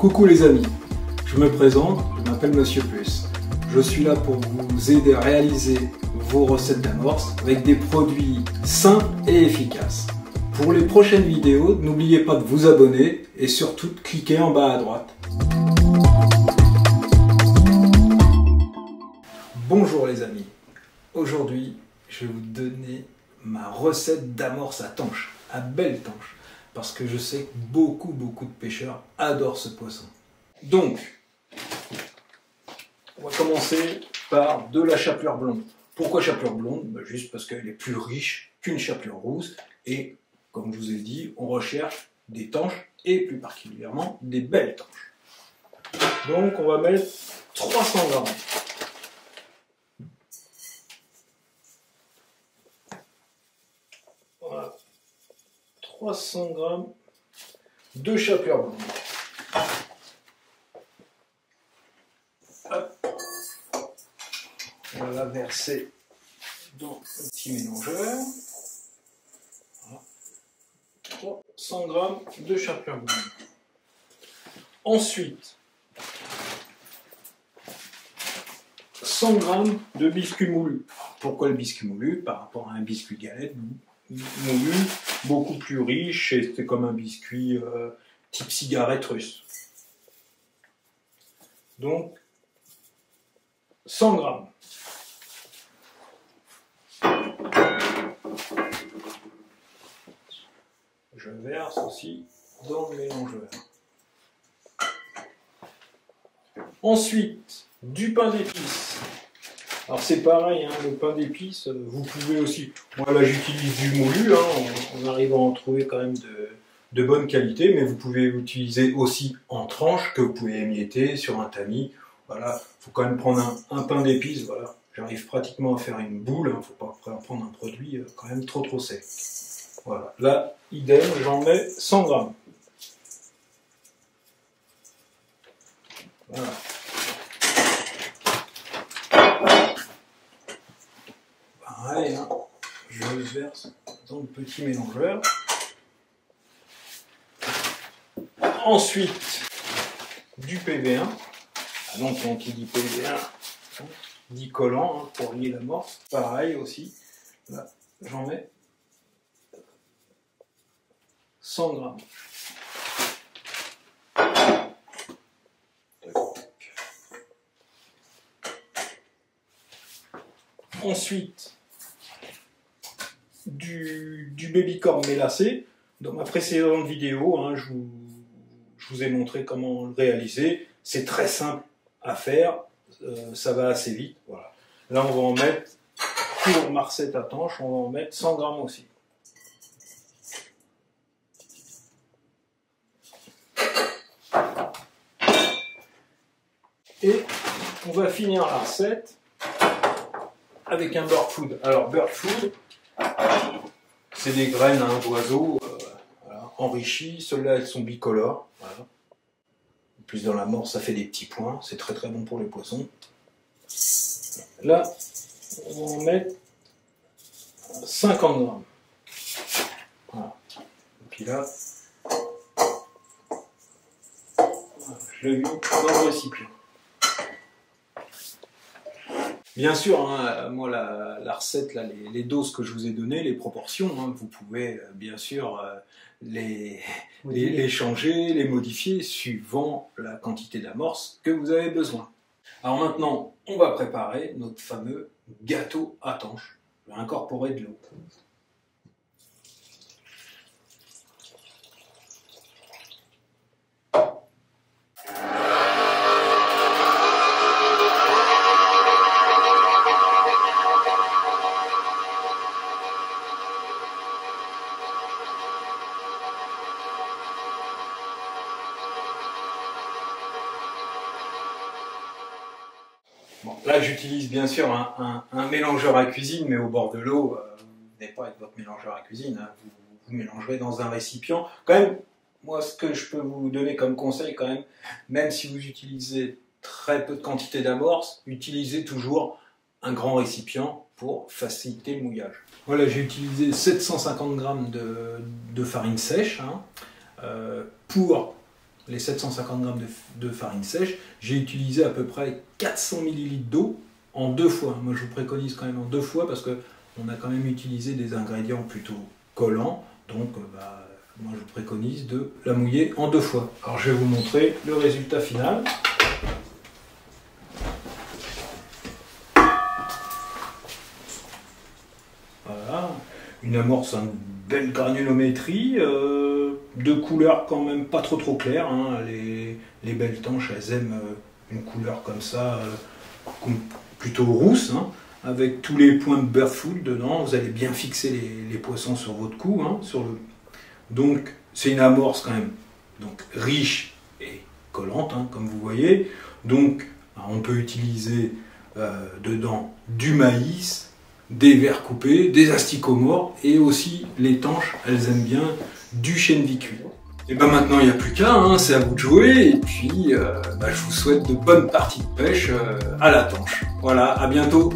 Coucou les amis, je me présente, je m'appelle Monsieur Plus. Je suis là pour vous aider à réaliser vos recettes d'amorce avec des produits sains et efficaces. Pour les prochaines vidéos, n'oubliez pas de vous abonner et surtout de cliquer en bas à droite. Bonjour les amis, aujourd'hui je vais vous donner ma recette d'amorce à tanche, à belle tanche, parce que je sais que beaucoup de pêcheurs adorent ce poisson. Donc, on va commencer par de la chapelure blonde. Pourquoi chapelure blonde? Juste parce qu'elle est plus riche qu'une chapelure rousse et, comme je vous ai dit, on recherche des tanches et plus particulièrement des belles tanches. Donc on va mettre 300 grammes. Voilà. 300 grammes de chapelure blonde. Hop. On va la verser dans un petit mélangeur. Voilà. 300 grammes de chapelure blonde. Ensuite, 100 grammes de biscuit moulu. Pourquoi le biscuit moulu? Par rapport à un biscuit galette moulu, beaucoup plus riche, et c'est comme un biscuit type cigarette russe. Donc, 100 grammes. Je verse aussi dans le mélangeur. Ensuite, du pain d'épices. Alors c'est pareil, hein, le pain d'épices, vous pouvez aussi... Moi là j'utilise du moulu, hein, on arrive à en trouver quand même de bonne qualité, mais vous pouvez l'utiliser aussi en tranches que vous pouvez émietter sur un tamis. Voilà, il faut quand même prendre un pain d'épices, voilà. J'arrive pratiquement à faire une boule, il ne faut pas prendre un produit quand même trop sec. Voilà, là, idem, j'en mets 100 grammes. Voilà. Pareil, hein, je verse dans le petit mélangeur. Ensuite, du PV1. Ah donc, qui dit PV1, hein, dit collant, hein, pour lier l'amorce. Pareil aussi. Là, j'en mets 100 grammes. Ensuite, du baby-corn mélacé. Dans ma précédente vidéo, hein, je vous ai montré comment le réaliser. C'est très simple à faire, ça va assez vite. Voilà. Là, on va en mettre, pour ma recette à tanche, on va en mettre 100 grammes aussi. Et on va finir la recette avec un bird food. Alors, bird food, c'est des graines hein, d'oiseaux voilà, enrichies. Celles-là, elles sont bicolores. Voilà. En plus, dans l'amorce, ça fait des petits points. C'est très bon pour les poissons. Là, on va en mettre 50 grammes. Voilà. Et puis là, je l'ai mis dans le récipient. Bien sûr, hein, moi la recette, là, les doses que je vous ai données, les proportions, hein, vous pouvez bien sûr les changer, les modifier suivant la quantité d'amorce que vous avez besoin. Alors maintenant, on va préparer notre fameux gâteau à tanche. Je vais incorporer de l'eau. Bon, là, j'utilise bien sûr un mélangeur à cuisine, mais au bord de l'eau, vous n'êtes pas avec votre mélangeur à cuisine, hein, vous mélangerez dans un récipient. Quand même, moi, ce que je peux vous donner comme conseil, quand même si vous utilisez très peu de quantité d'amorce, utilisez toujours un grand récipient pour faciliter le mouillage. Voilà, j'ai utilisé 750 g de farine sèche hein, pour les 750 g de farine sèche, j'ai utilisé à peu près 400 ml d'eau en 2 fois. Moi je vous préconise quand même en 2 fois parce qu'on a quand même utilisé des ingrédients plutôt collants. Donc moi je vous préconise de la mouiller en 2 fois. Alors je vais vous montrer le résultat final. Voilà, une amorce en belle granulométrie, de couleur quand même pas trop claire. Hein. Les belles tanches, elles aiment une couleur comme ça, plutôt rousse, hein, avec tous les points de beurre full dedans. Vous allez bien fixer les poissons sur votre cou. Hein, Donc c'est une amorce quand même donc, riche et collante, hein, comme vous voyez. Donc on peut utiliser dedans du maïs, des vers coupés, des asticots morts et aussi les tanches, elles aiment bien du chène cuit. Et ben maintenant il n'y a plus qu'à, hein, c'est à vous de jouer et puis je vous souhaite de bonnes parties de pêche à la tanche. Voilà, à bientôt.